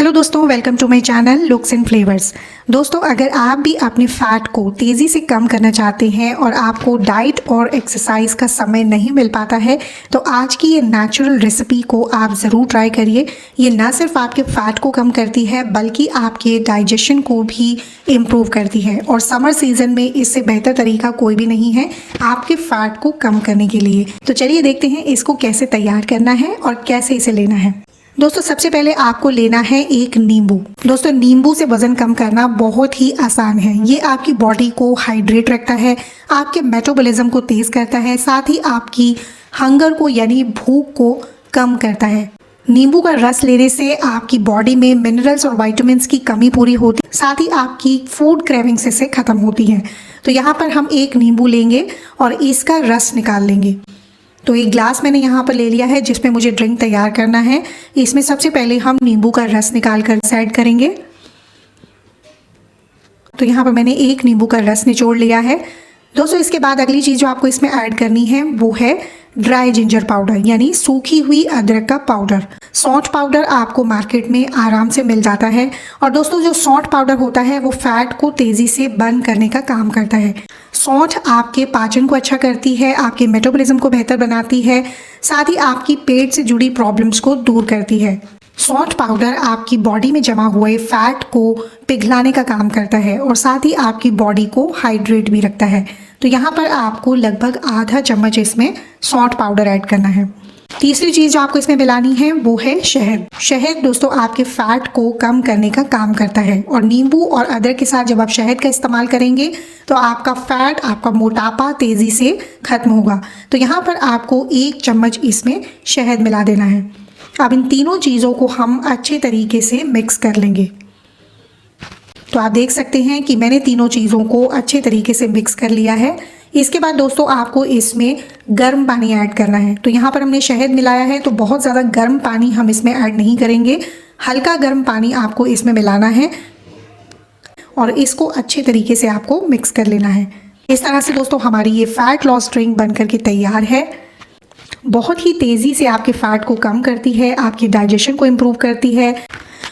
Hello दोस्तों, welcome to my channel looks and flavours. दोस्तों, अगर आप भी अपने फैट को तेज़ी से कम करना चाहते हैं और आपको डाइट और एक्सरसाइज का समय नहीं मिल पाता है तो आज की ये नेचुरल रेसिपी को आप ज़रूर ट्राई करिए। ये ना सिर्फ आपके फैट को कम करती है बल्कि आपके डाइजेशन को भी इम्प्रूव करती है और समर सीजन में इससे बेहतर तरीका कोई भी नहीं है आपके फैट को कम करने के लिए। तो चलिए देखते हैं इसको कैसे तैयार करना है और कैसे इसे लेना है। दोस्तों, सबसे पहले आपको लेना है एक नींबू। दोस्तों, नींबू से वजन कम करना बहुत ही आसान है। ये आपकी बॉडी को हाइड्रेट रखता है, आपके मेटाबॉलिज्म को तेज करता है, साथ ही आपकी हंगर को यानी भूख को कम करता है। नींबू का रस लेने से आपकी बॉडी में मिनरल्स और विटामिन्स की कमी पूरी होती है, साथ ही आपकी फूड क्रेविंग्स इससे खत्म होती है। तो यहाँ पर हम एक नींबू लेंगे और इसका रस निकाल लेंगे। तो एक ग्लास मैंने यहाँ पर ले लिया है जिसमें मुझे ड्रिंक तैयार करना है। इसमें सबसे पहले हम नींबू का रस निकाल कर ऐड करेंगे। तो यहाँ पर मैंने एक नींबू का रस निचोड़ लिया है। दोस्तों, इसके बाद अगली चीज़ जो आपको इसमें ऐड करनी है वो है ड्राई जिंजर पाउडर यानी सूखी हुई अदरक का पाउडर। सौंठ पाउडर आपको मार्केट में आराम से मिल जाता है। और दोस्तों, जो सौंठ पाउडर होता है वो फैट को तेज़ी से बर्न करने का काम करता है। सौंठ आपके पाचन को अच्छा करती है, आपके मेटाबॉलिज्म को बेहतर बनाती है, साथ ही आपकी पेट से जुड़ी प्रॉब्लम्स को दूर करती है। सौंठ पाउडर आपकी बॉडी में जमा हुए फैट को पिघलाने का काम करता है और साथ ही आपकी बॉडी को हाइड्रेट भी रखता है। तो यहाँ पर आपको लगभग आधा चम्मच इसमें सौंठ पाउडर ऐड करना है। तीसरी चीज़ जो आपको इसमें मिलानी है वो है शहद। शहद दोस्तों आपके फैट को कम करने का काम करता है और नींबू और अदरक के साथ जब आप शहद का इस्तेमाल करेंगे तो आपका फैट, आपका मोटापा तेज़ी से खत्म होगा। तो यहाँ पर आपको 1 चम्मच इसमें शहद मिला देना है। अब इन तीनों चीज़ों को हम अच्छे तरीके से मिक्स कर लेंगे। तो आप देख सकते हैं कि मैंने तीनों चीज़ों को अच्छे तरीके से मिक्स कर लिया है। इसके बाद दोस्तों आपको इसमें गर्म पानी ऐड करना है। तो यहाँ पर हमने शहद मिलाया है तो बहुत ज़्यादा गर्म पानी हम इसमें ऐड नहीं करेंगे, हल्का गर्म पानी आपको इसमें मिलाना है और इसको अच्छे तरीके से आपको मिक्स कर लेना है। इस तरह से दोस्तों हमारी ये फैट लॉस ड्रिंक बन करके तैयार है। बहुत ही तेज़ी से आपके फैट को कम करती है, आपकी डाइजेशन को इम्प्रूव करती है।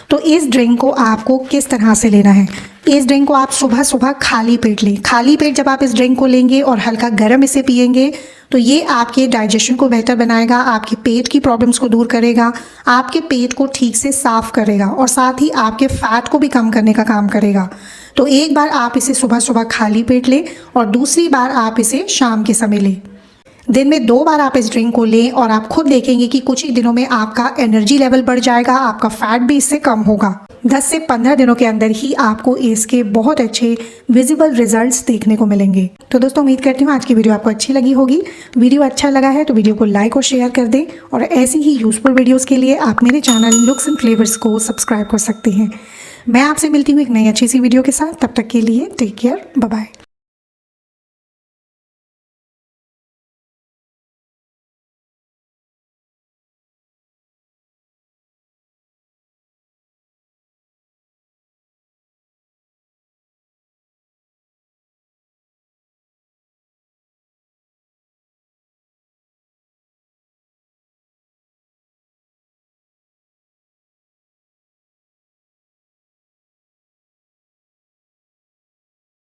तो इस ड्रिंक को आपको किस तरह से लेना है? इस ड्रिंक को आप सुबह सुबह खाली पेट लें। खाली पेट जब आप इस ड्रिंक को लेंगे और हल्का गर्म इसे पिएंगे तो ये आपके डाइजेशन को बेहतर बनाएगा, आपके पेट की प्रॉब्लम्स को दूर करेगा, आपके पेट को ठीक से साफ करेगा और साथ ही आपके फैट को भी कम करने का काम करेगा। तो एक बार आप इसे सुबह सुबह खाली पेट लें और दूसरी बार आप इसे शाम के समय लें। दिन में 2 बार आप इस ड्रिंक को लें और आप खुद देखेंगे कि कुछ ही दिनों में आपका एनर्जी लेवल बढ़ जाएगा, आपका फैट भी इससे कम होगा। 10 से 15 दिनों के अंदर ही आपको इसके बहुत अच्छे विजिबल रिजल्ट्स देखने को मिलेंगे। तो दोस्तों, उम्मीद करती हूँ आज की वीडियो आपको अच्छी लगी होगी। वीडियो अच्छा लगा है तो वीडियो को लाइक और शेयर कर दें और ऐसी ही यूजफुल वीडियोज़ के लिए आप मेरे चैनल लुक्स एंड फ्लेवर्स को सब्सक्राइब कर सकते हैं। मैं आपसे मिलती हूँ एक नई अच्छी सी वीडियो के साथ। तब तक के लिए टेक केयर, बाय बाय।